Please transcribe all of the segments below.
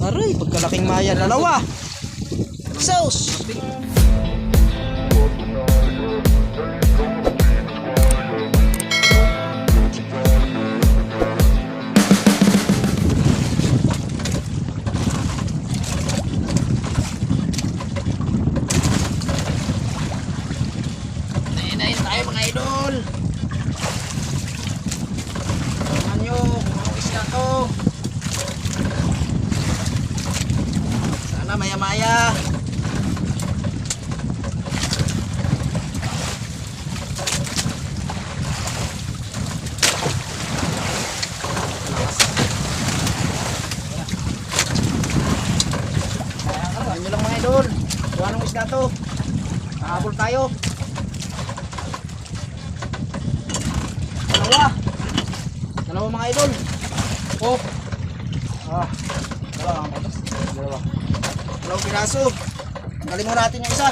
Aray, pagkalaking maya, dalawa. Sauce. Nainain tayo mga idol. Tingnan nyo kung anong isda to. Sana maya maya. Tingnan nyo lang mga idol kung anong isda to. Kahabol tayo. Dalawa mga idol. Oh. Dalawang piraso. Tanggalin mo natin yung isa.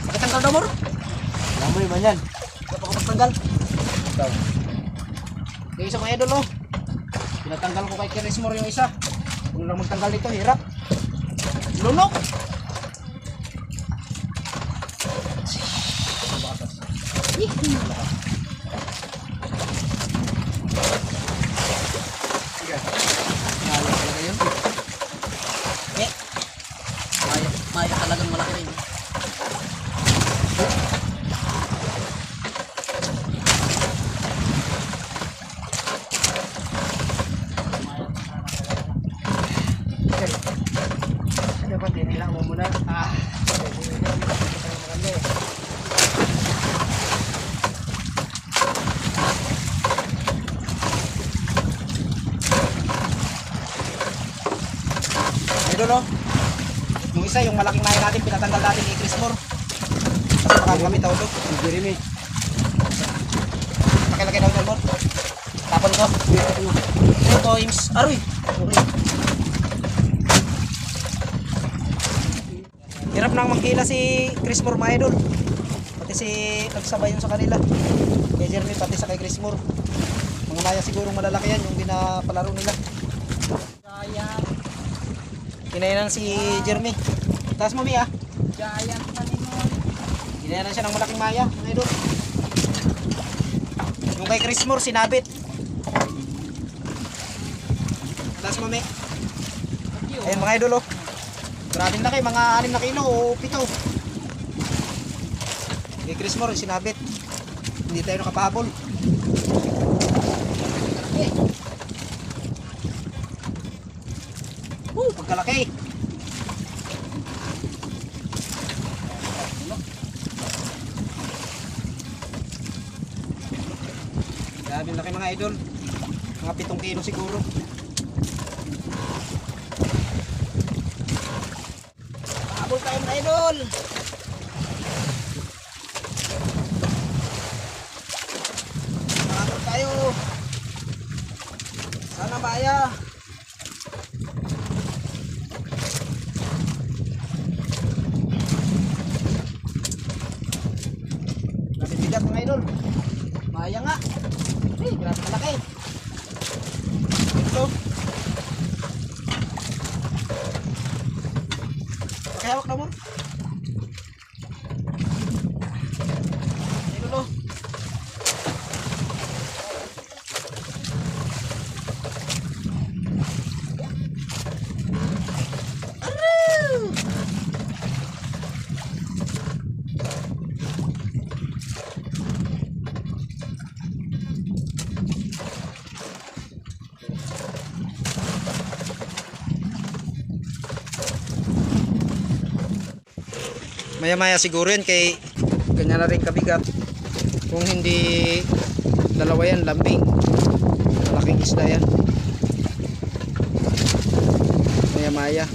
Pakitanggal daw mo. Lamboy ba yan? Kapag-tanggal. Yung isa mga idol oh. Pinatanggal ko kay Kirismore yung isa. Kung lang magtanggal dito, hirap. Lunok. Maya talagang malaki rin. Ano ba tinilang mo muna? Idol oh. Yung isa, yung malaking maya natin, pinatanggal natin kay Kirismore. Kasi baka kami tawag doon. Jeremy. Laki-laki daw doon mo. Tapon ko. Ito times. Aroy. Okay. Hirap nang magkila si Kirismore mga idol. Pati si nagsabay yun sa kanila. Kay Jeremy pati sa kay Kirismore. Mga maya sigurong malalaki yan yung pinapalaro nila. Kaya kinayanan si Jeremy. Taas mo Mi ah. Giant na limon. Kinayanan siya ng malaking maya mga idol. Yung kay Kirismore sinabit. Taas mo Mi. Ayun mga idol oh. Grabing laki, mga 6 na kilo o 7. Kay Kirismore sinabit. Hindi tayo nakapahabol. Pagkalaki. Grabe laki mga idol. Mga 7 kilo siguro. Pahabol tayo mga idol. Pahabol tayo. Sana maya. Mga idol, maya nga. Grabe malaki. Ito. Pakihawak na mo. Ito. Maya-maya siguro yan kay ganyan na rin kabigat. Kung hindi dalawa yan, lambing. Malaking isda yan. Maya-maya.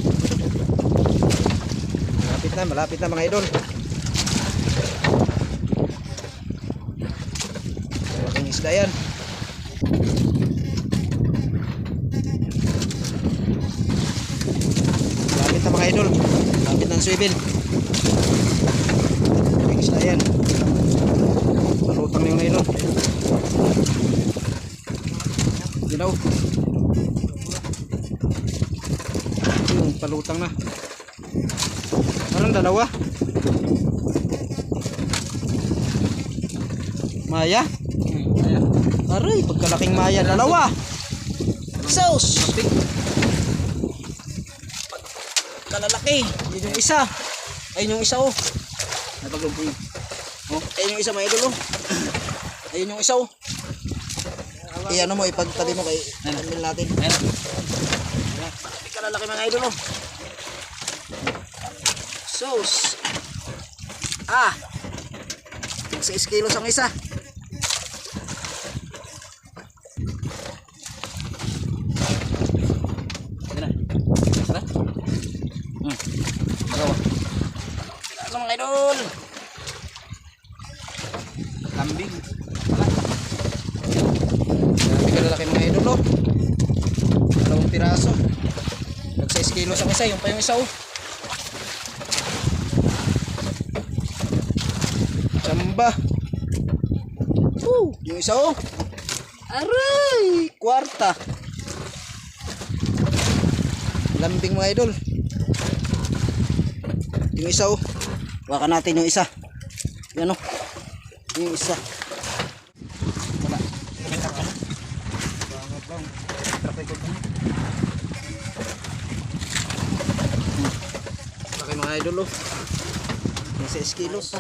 Malapit na mga idol. Malaking isda yan. Malapit na mga idol. Malapit ng swivel. Isda yan. Malutang na yung nylon. Yun daw. Yung palutang na. Parang dalawa. Maya? Aray, pagkalaking maya. Dalawa. Sauce. Kalalaki. Yun yung isa. Ayun yung isa oh. Napaglubong. Oh, ayun yung isa mga idol oh. Ayun yung isa oh. Ano mo ipagtali mo kay Emil natin. Ayun. Kalalaki mga idol oh. Sauce. 6 kilos ang isa. Tara. Dalawa. Ano mga idol? Kambing. Grabe kalalaki mga idol oh. 2 piraso. 6 kilos ang isa. Yung pa yung isa oh. Chamba. Yung isa oh. Aray! Kwarta. Lambing mga idol. Yung isa oh. Wakan natin yung isa. Yan oh. Yung isa. Wala. Laki mga idol oh. 6 kilos.